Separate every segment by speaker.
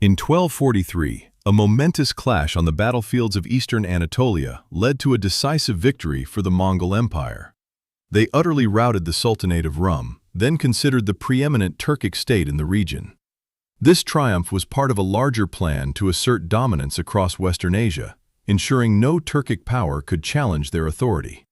Speaker 1: In 1243, a momentous clash on the battlefields of eastern Anatolia led to a decisive victory for the Mongol Empire. They utterly routed the Sultanate of Rum, then considered the preeminent Turkic state in the region. This triumph was part of a larger plan to assert dominance across Western Asia, ensuring no Turkic power could challenge their authority.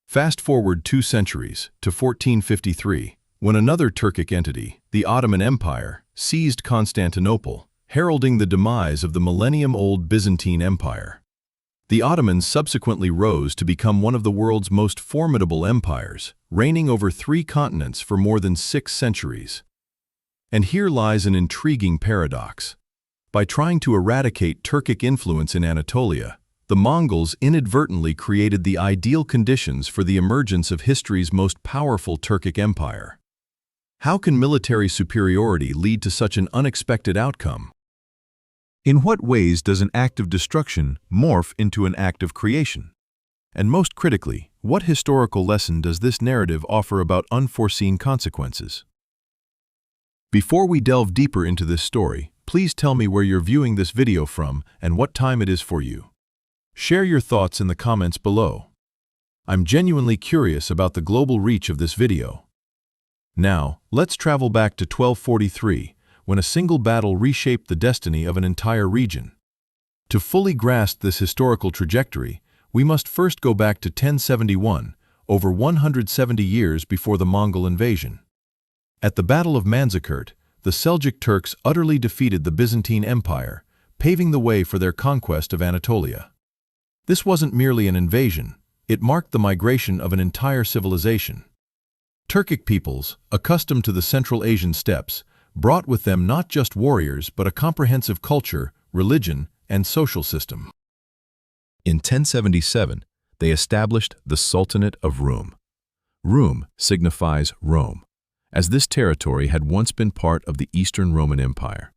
Speaker 1: Fast forward 2 centuries, to 1453, when another Turkic entity, the Ottoman Empire, seized Constantinople, heralding the demise of the millennium-old Byzantine Empire. The Ottomans subsequently rose to become one of the world's most formidable empires, reigning over 3 continents for more than 6 centuries. And here lies an intriguing paradox. By trying to eradicate Turkic influence in Anatolia, the Mongols inadvertently created the ideal conditions for the emergence of history's most powerful Turkic empire. How can military superiority lead to such an unexpected outcome? In what ways does an act of destruction morph into an act of creation? And most critically, what historical lesson does this narrative offer about unforeseen consequences? Before we delve deeper into this story, please tell me where you're viewing this video from and what time it is for you. Share your thoughts in the comments below. I'm genuinely curious about the global reach of this video. Now, let's travel back to 1243, when a single battle reshaped the destiny of an entire region. To fully grasp this historical trajectory, we must first go back to 1071, over 170 years before the Mongol invasion. At the Battle of Manzikert, the Seljuk Turks utterly defeated the Byzantine Empire, paving the way for their conquest of Anatolia. This wasn't merely an invasion, it marked the migration of an entire civilization. Turkic peoples, accustomed to the Central Asian steppes, brought with them not just warriors but a comprehensive culture, religion, and social system. In 1077, they established the Sultanate of Rum. Rum signifies Rome, as this territory had once been part of the Eastern Roman Empire.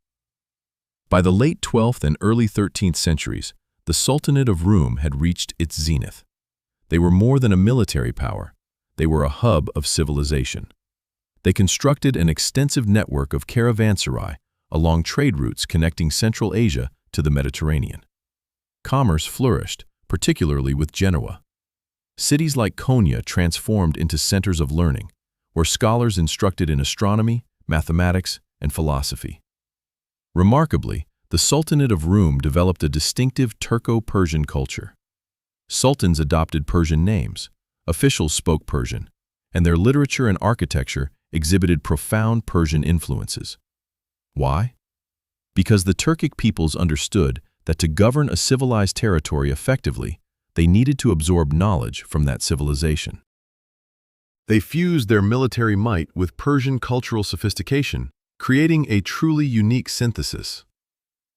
Speaker 1: By the late 12th and early 13th centuries, the Sultanate of Rum had reached its zenith. They were more than a military power, they were a hub of civilization. They constructed an extensive network of caravanserai along trade routes connecting Central Asia to the Mediterranean. Commerce flourished, particularly with Genoa. Cities like Konya transformed into centers of learning, where scholars instructed in astronomy, mathematics, and philosophy. Remarkably, the Sultanate of Rum developed a distinctive Turco-Persian culture. Sultans adopted Persian names, officials spoke Persian, and their literature and architecture exhibited profound Persian influences. Why? Because the Turkic peoples understood that to govern a civilized territory effectively, they needed to absorb knowledge from that civilization. They fused their military might with Persian cultural sophistication, creating a truly unique synthesis.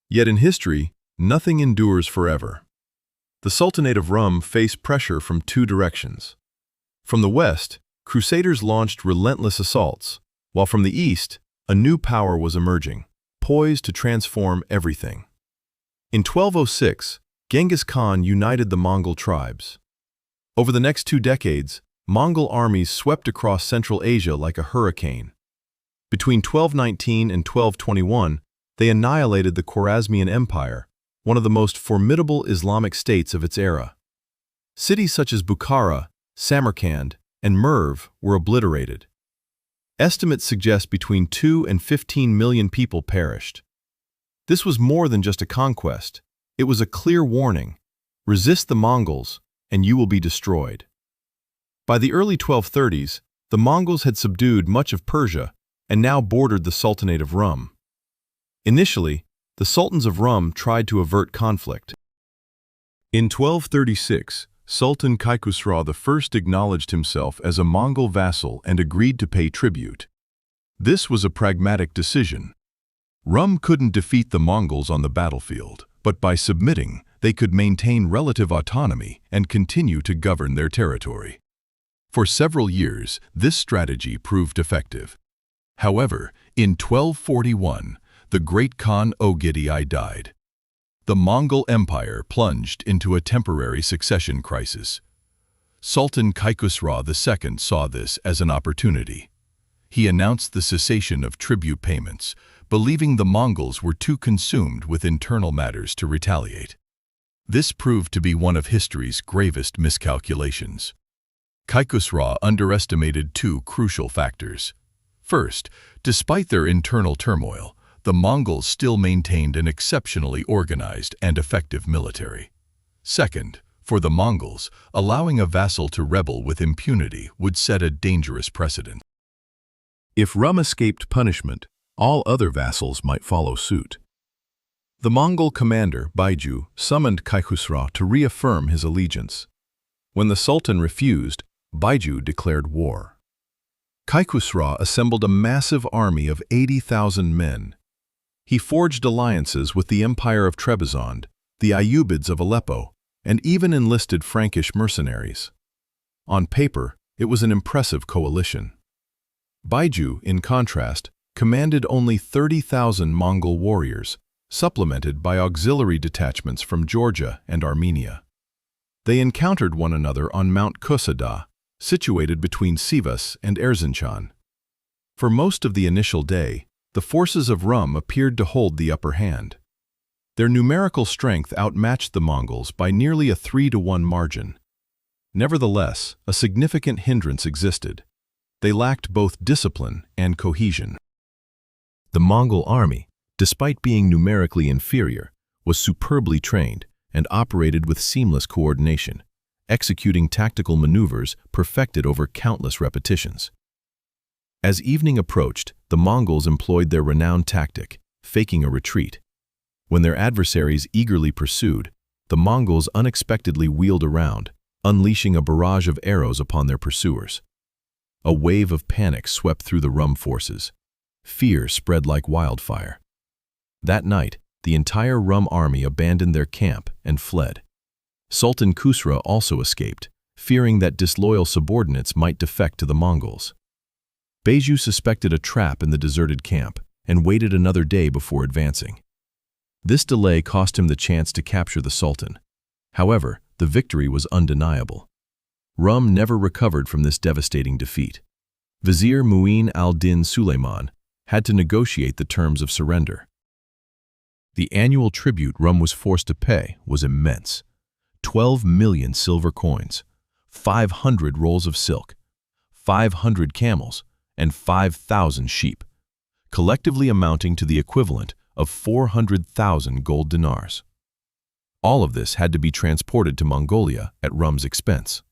Speaker 1: Yet in history, nothing endures forever. The Sultanate of Rum faced pressure from 2 directions. From the west, Crusaders launched relentless assaults, while from the east, a new power was emerging, poised to transform everything. In 1206, Genghis Khan united the Mongol tribes. Over the next 2 decades, Mongol armies swept across Central Asia like a hurricane. Between 1219 and 1221, they annihilated the Khwarezmian Empire, one of the most formidable Islamic states of its era. Cities such as Bukhara, Samarkand, and Merv were obliterated. Estimates suggest between 2 and 15 million people perished. This was more than just a conquest. It was a clear warning. Resist the Mongols, and you will be destroyed. By the early 1230s, the Mongols had subdued much of Persia and now bordered the Sultanate of Rum. Initially, the Sultans of Rum tried to avert conflict. In 1236, Sultan Kaikhosru I acknowledged himself as a Mongol vassal and agreed to pay tribute. This was a pragmatic decision. Rum couldn't defeat the Mongols on the battlefield, but by submitting, they could maintain relative autonomy and continue to govern their territory. For several years, this strategy proved effective. However, in 1241, the great Khan Ogedei died. The Mongol Empire plunged into a temporary succession crisis. Sultan Kaikhosru II saw this as an opportunity. He announced the cessation of tribute payments, believing the Mongols were too consumed with internal matters to retaliate. This proved to be one of history's gravest miscalculations. Khosrow underestimated two crucial factors. First, despite their internal turmoil, the Mongols still maintained an exceptionally organized and effective military. Second, for the Mongols, allowing a vassal to rebel with impunity would set a dangerous precedent. If Rum escaped punishment, all other vassals might follow suit. The Mongol commander, Baiju, summoned Khosrow to reaffirm his allegiance. When the Sultan refused, Baiju declared war. Khosrow assembled a massive army of 80,000 men. He forged alliances with the Empire of Trebizond, the Ayyubids of Aleppo, and even enlisted Frankish mercenaries. On paper, it was an impressive coalition. Baiju, in contrast, commanded only 30,000 Mongol warriors, supplemented by auxiliary detachments from Georgia and Armenia. They encountered one another on Mount Kosedag, situated between Sivas and Erzincan. For most of the initial day, the forces of Rum appeared to hold the upper hand. Their numerical strength outmatched the Mongols by nearly a 3-to-1 margin. Nevertheless, a significant hindrance existed. They lacked both discipline and cohesion. The Mongol army, despite being numerically inferior, was superbly trained and operated with seamless coordination, executing tactical maneuvers perfected over countless repetitions. As evening approached, the Mongols employed their renowned tactic, faking a retreat. When their adversaries eagerly pursued, the Mongols unexpectedly wheeled around, unleashing a barrage of arrows upon their pursuers. A wave of panic swept through the Rum forces. Fear spread like wildfire. That night, the entire Rum army abandoned their camp and fled. Sultan Khosrow also escaped, fearing that disloyal subordinates might defect to the Mongols. Baiju suspected a trap in the deserted camp and waited another day before advancing. This delay cost him the chance to capture the Sultan. However, the victory was undeniable. Rum never recovered from this devastating defeat. Vizier Mu'in al-Din Suleiman had to negotiate the terms of surrender. The annual tribute Rum was forced to pay was immense: 12 million silver coins, 500 rolls of silk, 500 camels, and 5,000 sheep, collectively amounting to the equivalent of 400,000 gold dinars. All of this had to be transported to Mongolia at Rum's expense.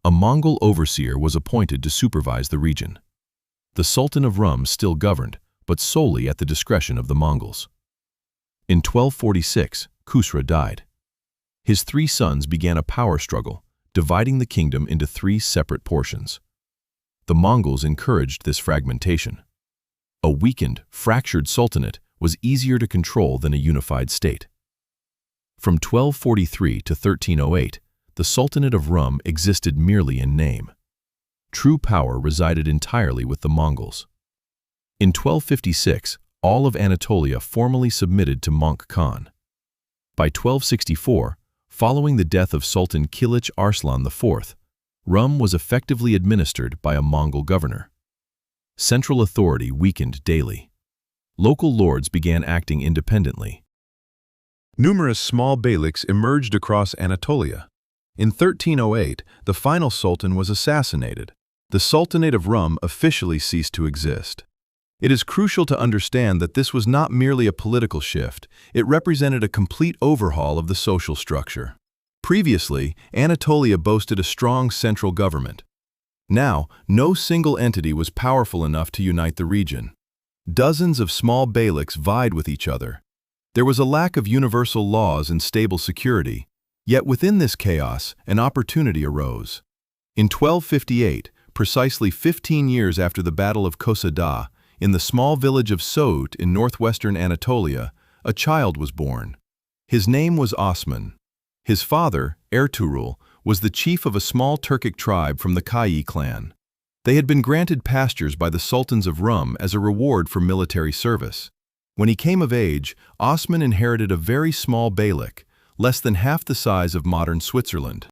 Speaker 1: A Mongol overseer was appointed to supervise the region. The Sultan of Rum still governed, but solely at the discretion of the Mongols. In 1246, Khosrow died. His three sons began a power struggle, dividing the kingdom into three separate portions. The Mongols encouraged this fragmentation. A weakened, fractured sultanate was easier to control than a unified state. From 1243 to 1308, the Sultanate of Rum existed merely in name. True power resided entirely with the Mongols. In 1256, all of Anatolia formally submitted to Monk Khan. By 1264, following the death of Sultan Kilich Arslan IV, Rum was effectively administered by a Mongol governor. Central authority weakened daily. Local lords began acting independently. Numerous small beyliks emerged across Anatolia. In 1308, the final sultan was assassinated. The Sultanate of Rum officially ceased to exist. It is crucial to understand that this was not merely a political shift, it represented a complete overhaul of the social structure. Previously, Anatolia boasted a strong central government. Now, no single entity was powerful enough to unite the region. Dozens of small beyliks vied with each other. There was a lack of universal laws and stable security. Yet within this chaos, an opportunity arose. In 1258, precisely 15 years after the Battle of Kosedag, in the small village of Soğut in northwestern Anatolia, a child was born. His name was Osman. His father, Ertuğrul, was the chief of a small Turkic tribe from the Kayi clan. They had been granted pastures by the sultans of Rum as a reward for military service. When he came of age, Osman inherited a very small beylik, less than half the size of modern Switzerland.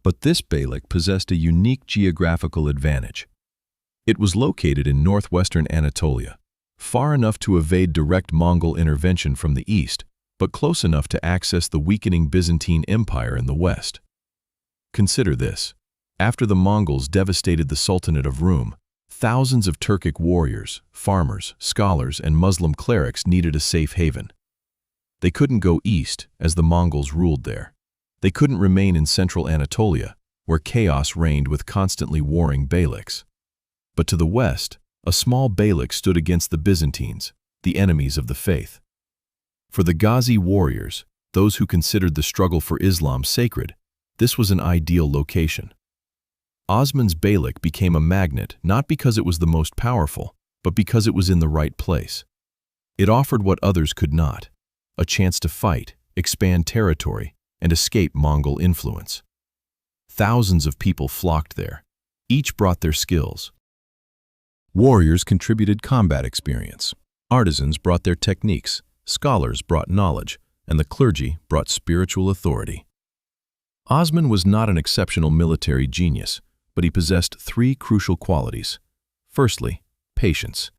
Speaker 1: But this beylik possessed a unique geographical advantage. It was located in northwestern Anatolia, far enough to evade direct Mongol intervention from the east, but close enough to access the weakening Byzantine Empire in the west. Consider this. After the Mongols devastated the Sultanate of Rum, thousands of Turkic warriors, farmers, scholars, and Muslim clerics needed a safe haven. They couldn't go east, as the Mongols ruled there. They couldn't remain in central Anatolia, where chaos reigned with constantly warring beyliks. But to the west, a small beylik stood against the Byzantines, the enemies of the faith. For the Ghazi warriors, those who considered the struggle for Islam sacred, this was an ideal location. Osman's beylik became a magnet not because it was the most powerful, but because it was in the right place. It offered what others could not: a chance to fight, expand territory, and escape Mongol influence. Thousands of people flocked there. Each brought their skills. Warriors contributed combat experience. Artisans brought their techniques. Scholars brought knowledge, and the clergy brought spiritual authority. Osman was not an exceptional military genius, but he possessed three crucial qualities. Firstly, patience.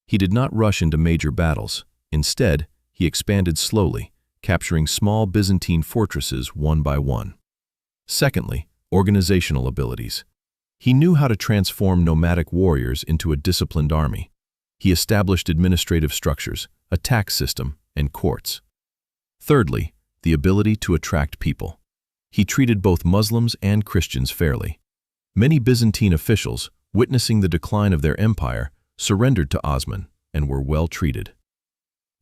Speaker 1: He did not rush into major battles. Instead, he expanded slowly, capturing small Byzantine fortresses one by one. Secondly, organizational abilities. He knew how to transform nomadic warriors into a disciplined army. He established administrative structures, a tax system, and courts. Thirdly, the ability to attract people. He treated both Muslims and Christians fairly. Many Byzantine officials, witnessing the decline of their empire, surrendered to Osman and were well treated.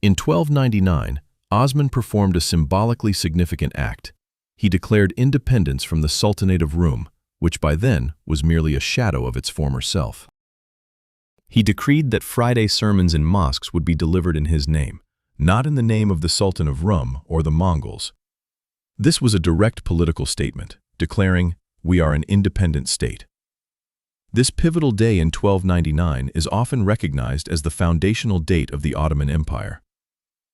Speaker 1: In 1299, Osman performed a symbolically significant act. He declared independence from the Sultanate of Rum, which by then was merely a shadow of its former self. He decreed that Friday sermons in mosques would be delivered in his name, not in the name of the Sultan of Rum or the Mongols. This was a direct political statement, declaring, "We are an independent state." This pivotal day in 1299 is often recognized as the foundational date of the Ottoman Empire.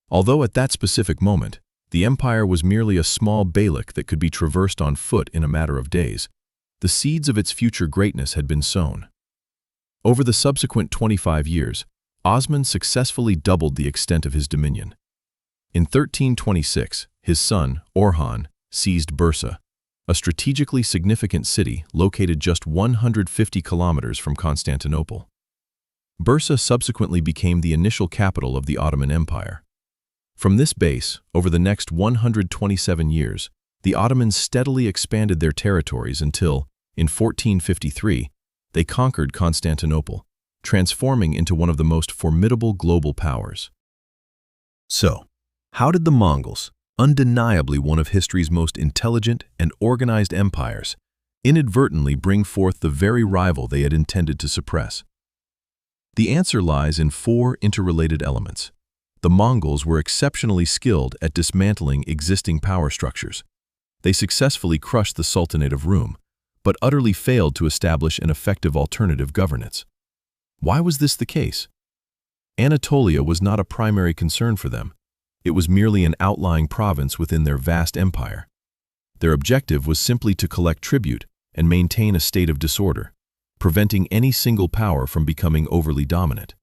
Speaker 1: Although at that specific moment, the empire was merely a small beylik that could be traversed on foot in a matter of days, the seeds of its future greatness had been sown. Over the subsequent 25 years, Osman successfully doubled the extent of his dominion. In 1326, his son, Orhan, seized Bursa, a strategically significant city located just 150 kilometers from Constantinople. Bursa subsequently became the initial capital of the Ottoman Empire. From this base, over the next 127 years, the Ottomans steadily expanded their territories until, in 1453, they conquered Constantinople, transforming into one of the most formidable global powers. So, how did the Mongols, undeniably one of history's most intelligent and organized empires, inadvertently bring forth the very rival they had intended to suppress? The answer lies in four interrelated elements. The Mongols were exceptionally skilled at dismantling existing power structures. They successfully crushed the Sultanate of Rum, but utterly failed to establish an effective alternative governance. Why was this the case? Anatolia was not a primary concern for them. It was merely an outlying province within their vast empire. Their objective was simply to collect tribute and maintain a state of disorder, preventing any single power from becoming overly dominant.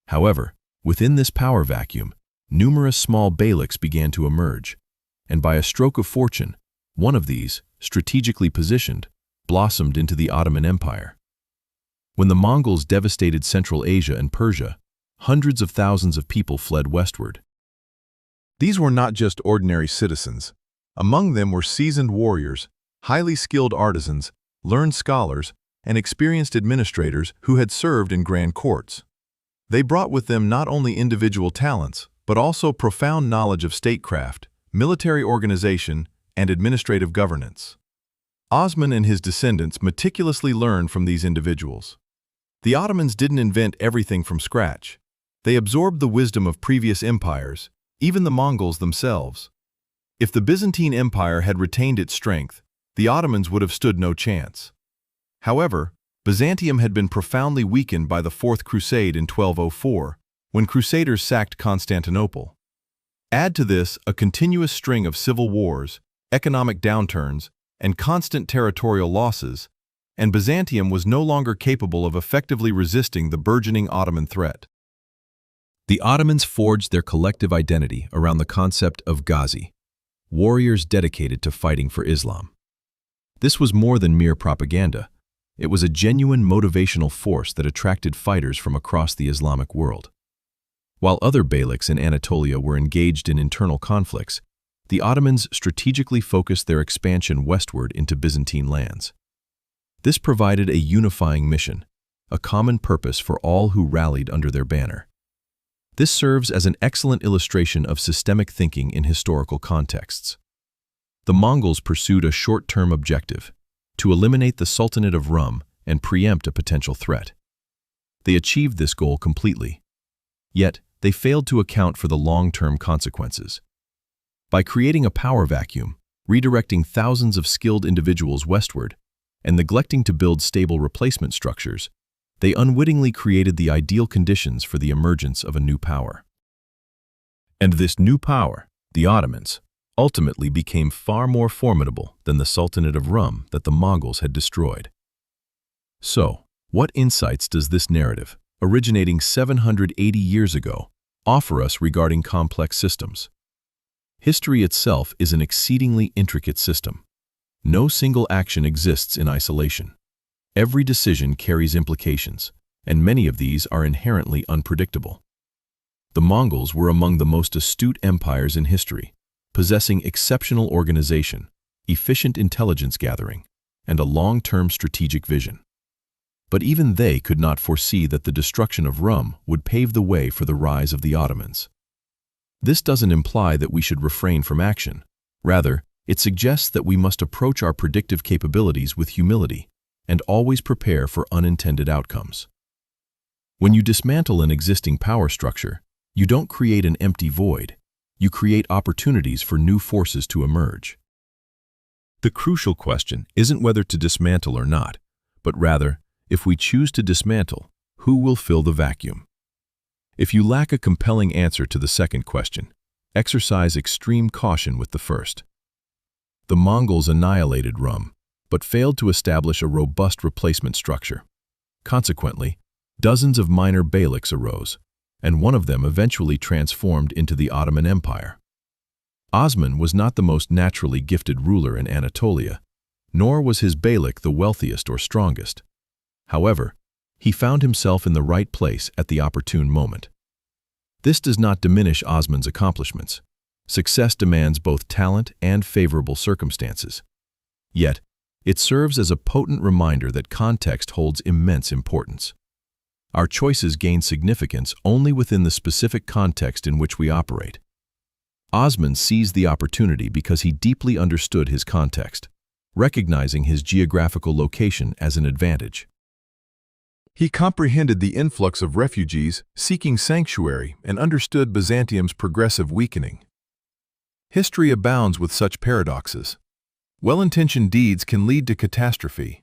Speaker 1: However, within this power vacuum, numerous small beyliks began to emerge, and by a stroke of fortune, one of these, strategically positioned, blossomed into the Ottoman Empire. When the Mongols devastated Central Asia and Persia, hundreds of thousands of people fled westward. These were not just ordinary citizens. Among them were seasoned warriors, highly skilled artisans, learned scholars, and experienced administrators who had served in grand courts. They brought with them not only individual talents, but also profound knowledge of statecraft, military organization, and administrative governance. Osman and his descendants meticulously learned from these individuals. The Ottomans didn't invent everything from scratch. They absorbed the wisdom of previous empires, even the Mongols themselves. If the Byzantine Empire had retained its strength, the Ottomans would have stood no chance. However, Byzantium had been profoundly weakened by the Fourth Crusade in 1204, when Crusaders sacked Constantinople. Add to this a continuous string of civil wars, economic downturns, and constant territorial losses, and Byzantium was no longer capable of effectively resisting the burgeoning Ottoman threat. The Ottomans forged their collective identity around the concept of Ghazi, warriors dedicated to fighting for Islam. This was more than mere propaganda. It was a genuine motivational force that attracted fighters from across the Islamic world. While other beyliks in Anatolia were engaged in internal conflicts, the Ottomans strategically focused their expansion westward into Byzantine lands. This provided a unifying mission, a common purpose for all who rallied under their banner. This serves as an excellent illustration of systemic thinking in historical contexts. The Mongols pursued a short-term objective, to eliminate the Sultanate of Rum and preempt a potential threat. They achieved this goal completely. Yet, they failed to account for the long-term consequences. By creating a power vacuum, redirecting thousands of skilled individuals westward, and neglecting to build stable replacement structures, they unwittingly created the ideal conditions for the emergence of a new power. And this new power, the Ottomans, ultimately became far more formidable than the Sultanate of Rum that the Mongols had destroyed. So, what insights does this narrative, originating 780 years ago, offer us regarding complex systems? History itself is an exceedingly intricate system. No single action exists in isolation. Every decision carries implications, and many of these are inherently unpredictable. The Mongols were among the most astute empires in history, possessing exceptional organization, efficient intelligence gathering, and a long-term strategic vision. But even they could not foresee that the destruction of Rum would pave the way for the rise of the Ottomans. This doesn't imply that we should refrain from action. Rather, it suggests that we must approach our predictive capabilities with humility and always prepare for unintended outcomes. When you dismantle an existing power structure, you don't create an empty void. You create opportunities for new forces to emerge. The crucial question isn't whether to dismantle or not, but rather, if we choose to dismantle, who will fill the vacuum? If you lack a compelling answer to the second question, exercise extreme caution with the first. The Mongols annihilated Rum, but failed to establish a robust replacement structure. Consequently, dozens of minor beyliks arose, and one of them eventually transformed into the Ottoman Empire. Osman was not the most naturally gifted ruler in Anatolia, nor was his beylik the wealthiest or strongest. However, he found himself in the right place at the opportune moment. This does not diminish Osman's accomplishments. Success demands both talent and favorable circumstances. Yet, it serves as a potent reminder that context holds immense importance. Our choices gain significance only within the specific context in which we operate. Osman seized the opportunity because he deeply understood his context, recognizing his geographical location as an advantage. He comprehended the influx of refugees seeking sanctuary and understood Byzantium's progressive weakening. History abounds with such paradoxes. Well-intentioned deeds can lead to catastrophe.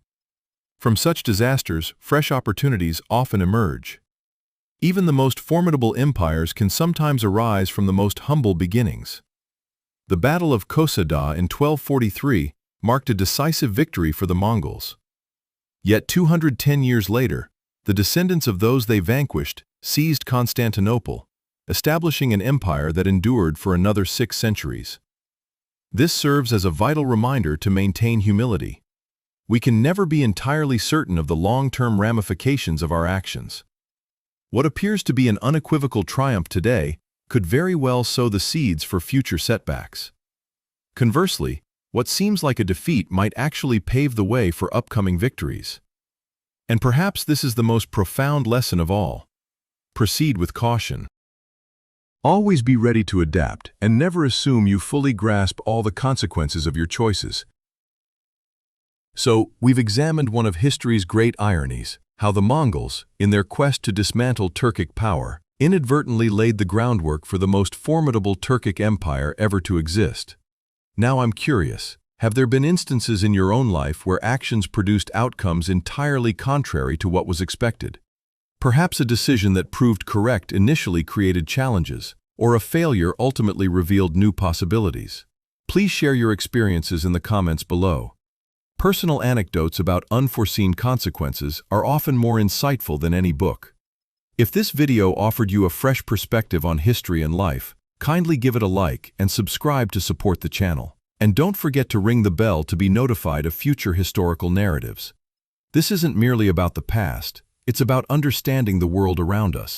Speaker 1: From such disasters, fresh opportunities often emerge. Even the most formidable empires can sometimes arise from the most humble beginnings. The Battle of Kosedag in 1243 marked a decisive victory for the Mongols. Yet 210 years later, the descendants of those they vanquished seized Constantinople, establishing an empire that endured for another 6 centuries. This serves as a vital reminder to maintain humility. We can never be entirely certain of the long-term ramifications of our actions. What appears to be an unequivocal triumph today could very well sow the seeds for future setbacks. Conversely, what seems like a defeat might actually pave the way for upcoming victories. And perhaps this is the most profound lesson of all. Proceed with caution. Always be ready to adapt and never assume you fully grasp all the consequences of your choices. So, we've examined one of history's great ironies, how the Mongols, in their quest to dismantle Turkic power, inadvertently laid the groundwork for the most formidable Turkic empire ever to exist. Now I'm curious, have there been instances in your own life where actions produced outcomes entirely contrary to what was expected? Perhaps a decision that proved correct initially created challenges, or a failure ultimately revealed new possibilities. Please share your experiences in the comments below. Personal anecdotes about unforeseen consequences are often more insightful than any book. If this video offered you a fresh perspective on history and life, kindly give it a like and subscribe to support the channel. And don't forget to ring the bell to be notified of future historical narratives. This isn't merely about the past, it's about understanding the world around us.